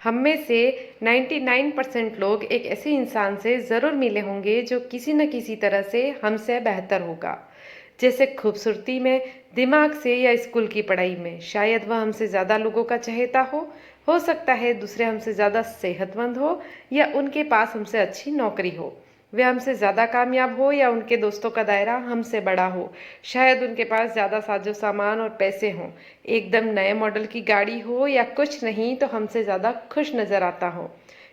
हम में से 99% लोग एक ऐसे इंसान से ज़रूर मिले होंगे जो किसी न किसी तरह से हमसे बेहतर होगा। जैसे खूबसूरती में, दिमाग से या स्कूल की पढ़ाई में। शायद वह हमसे ज़्यादा लोगों का चहेता हो सकता है दूसरे हमसे ज़्यादा सेहतमंद हो या उनके पास हमसे अच्छी नौकरी हो। वे हमसे ज़्यादा कामयाब हो या उनके दोस्तों का दायरा हमसे बड़ा हो। शायद उनके पास ज़्यादा साजो सामान और पैसे हों, एकदम नए मॉडल की गाड़ी हो या कुछ नहीं तो हमसे ज़्यादा खुश नज़र आता हो।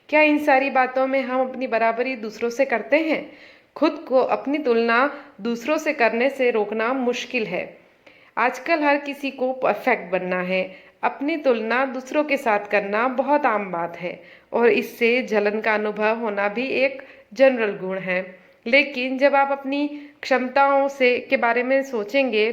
क्या इन सारी बातों में हम अपनी बराबरी दूसरों से करते हैं? खुद को अपनी तुलना दूसरों से करने से रोकना मुश्किल है। आजकल हर किसी को परफेक्ट बनना है। अपनी तुलना दूसरों के साथ करना बहुत आम बात है और इससे जलन का अनुभव होना भी एक जनरल गुण है। लेकिन जब आप अपनी क्षमताओं से के बारे में सोचेंगे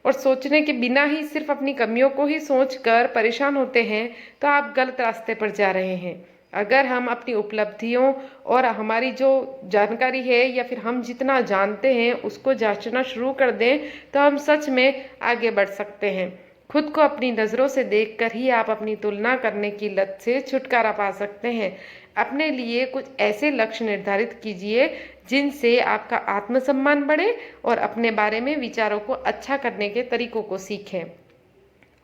और सोचने के बिना ही सिर्फ अपनी कमियों को ही सोचकर परेशान होते हैं तो आप गलत रास्ते पर जा रहे हैं। अगर हम अपनी उपलब्धियों और हमारी जो जानकारी है या फिर हम जितना जानते हैं उसको जांचना शुरू कर दें तो हम सच में आगे बढ़ सकते हैं। खुद को अपनी नज़रों से देखकर ही आप अपनी तुलना करने की लत से छुटकारा पा सकते हैं। अपने लिए कुछ ऐसे लक्ष्य निर्धारित कीजिए जिनसे आपका आत्मसम्मान बढ़े और अपने बारे में विचारों को अच्छा करने के तरीकों को सीखें।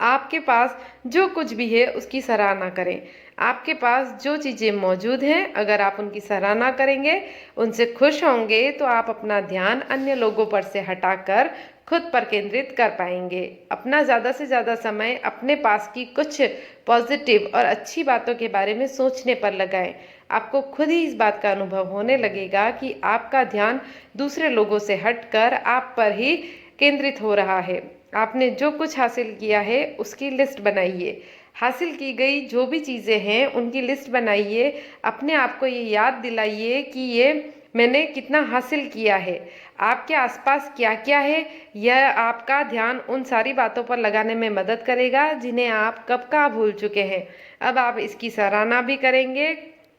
आपके पास जो कुछ भी है उसकी सराहना करें। आपके पास जो चीज़ें मौजूद हैं अगर आप उनकी सराहना करेंगे, उनसे खुश होंगे तो आप अपना ध्यान अन्य लोगों पर से हटाकर खुद पर केंद्रित कर पाएंगे। अपना ज़्यादा से ज़्यादा समय अपने पास की कुछ पॉजिटिव और अच्छी बातों के बारे में सोचने पर लगाएं। आपको खुद ही इस बात का अनुभव होने लगेगा कि आपका ध्यान दूसरे लोगों से हटकर आप पर ही केंद्रित हो रहा है। आपने जो कुछ हासिल किया है उसकी लिस्ट बनाइए। हासिल की गई जो भी चीज़ें हैं उनकी लिस्ट बनाइए। अपने आप को ये याद दिलाइए कि ये मैंने कितना हासिल किया है। आपके आसपास क्या क्या है, यह आपका ध्यान उन सारी बातों पर लगाने में मदद करेगा जिन्हें आप कब का भूल चुके हैं। अब आप इसकी सराहना भी करेंगे।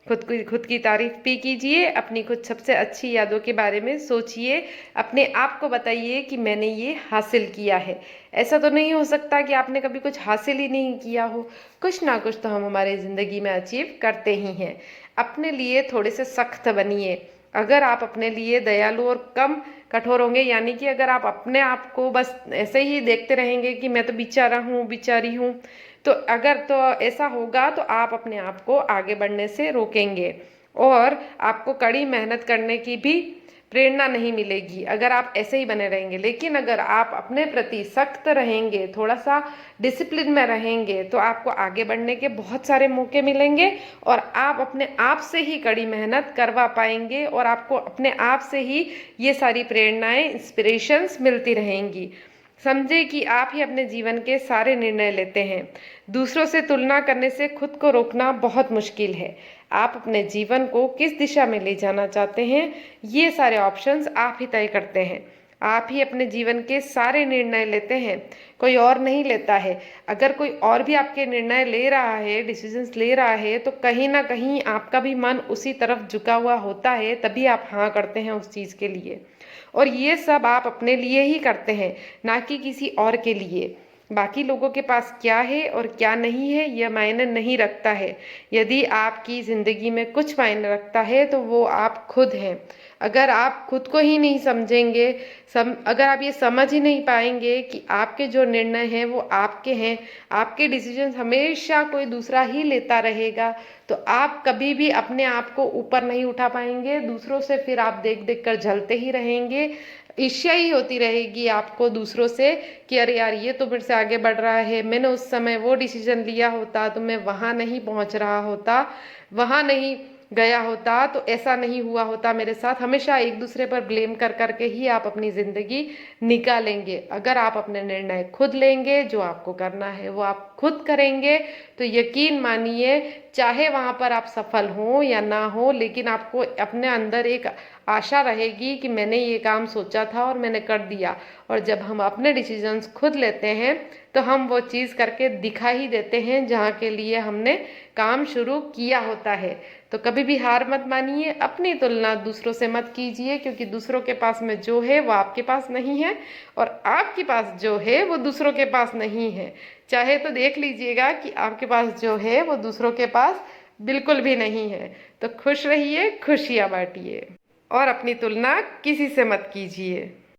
खुद की तारीफ भी कीजिए। अपनी कुछ सबसे अच्छी यादों के बारे में सोचिए। अपने आप को बताइए कि मैंने ये हासिल किया है। ऐसा तो नहीं हो सकता कि आपने कभी कुछ हासिल ही नहीं किया हो। कुछ ना कुछ तो हम हमारी ज़िंदगी में अचीव करते ही हैं। अपने लिए थोड़े से सख्त बनिए। अगर आप अपने लिए दयालु और कम कठोर होंगे, यानी कि अगर आप अपने आप को बस ऐसे ही देखते रहेंगे कि मैं तो बेचारा हूँ, बेचारी हूँ, तो अगर तो ऐसा होगा तो आप अपने आप को आगे बढ़ने से रोकेंगे और आपको कड़ी मेहनत करने की भी प्रेरणा नहीं मिलेगी अगर आप ऐसे ही बने रहेंगे। लेकिन अगर आप अपने प्रति सख्त रहेंगे, थोड़ा सा डिसिप्लिन में रहेंगे, तो आपको आगे बढ़ने के बहुत सारे मौके मिलेंगे और आप अपने आप से ही कड़ी मेहनत करवा पाएंगे और आपको अपने आप से ही ये सारी प्रेरणाएं, इंस्पिरेशंस मिलती रहेंगी। समझे कि आप ही अपने जीवन के सारे निर्णय लेते हैं। दूसरों से तुलना करने से खुद को रोकना बहुत मुश्किल है। आप अपने जीवन को किस दिशा में ले जाना चाहते हैं, ये सारे ऑप्शंस आप ही तय करते हैं। आप ही अपने जीवन के सारे निर्णय लेते हैं, कोई और नहीं लेता है। अगर कोई और भी आपके निर्णय ले रहा है, डिसीजंस ले रहा है, तो कहीं ना कहीं आपका भी मन उसी तरफ झुका हुआ होता है, तभी आप हाँ करते हैं उस चीज़ के लिए। और ये सब आप अपने लिए ही करते हैं, ना कि किसी और के लिए। बाकी लोगों के पास क्या है और क्या नहीं है यह मायने नहीं रखता है। यदि आपकी ज़िंदगी में कुछ मायने रखता है तो वो आप खुद हैं। अगर आप खुद को ही नहीं समझेंगे, अगर आप ये समझ ही नहीं पाएंगे कि आपके जो निर्णय हैं वो आपके हैं, आपके डिसीजंस हमेशा कोई दूसरा ही लेता रहेगा, तो आप कभी भी अपने आप को ऊपर नहीं उठा पाएंगे। दूसरों से फिर आप देख देख कर जलते ही रहेंगे। ईर्ष्या ही होती रहेगी आपको दूसरों से कि अरे यार ये तो मेरे से आगे बढ़ रहा है, मैंने उस समय वो डिसीजन लिया होता तो मैं वहाँ नहीं पहुँच रहा होता, वहाँ नहीं गया होता तो ऐसा नहीं हुआ होता मेरे साथ। हमेशा एक दूसरे पर ब्लेम कर करके ही आप अपनी ज़िंदगी निकालेंगे। अगर आप अपने निर्णय खुद लेंगे, जो आपको करना है वो आप खुद करेंगे, तो यकीन मानिए चाहे वहाँ पर आप सफल हों या ना हो, लेकिन आपको अपने अंदर एक आशा रहेगी कि मैंने ये काम सोचा था और मैंने कर दिया। और जब हम अपने डिसीजंस खुद लेते हैं तो हम वो चीज़ करके दिखा ही देते हैं जहाँ के लिए हमने काम शुरू किया होता है। तो कभी भी हार मत मानिए। अपनी तुलना दूसरों से मत कीजिए, क्योंकि दूसरों के पास में जो है वो आपके पास नहीं है और आपके पास जो है वो दूसरों के पास नहीं है। चाहे तो देख लीजिएगा कि आपके पास जो है वो दूसरों के पास बिल्कुल भी नहीं है। तो खुश रहिए, खुशियाँ बाँटिए और अपनी तुलना किसी से मत कीजिए।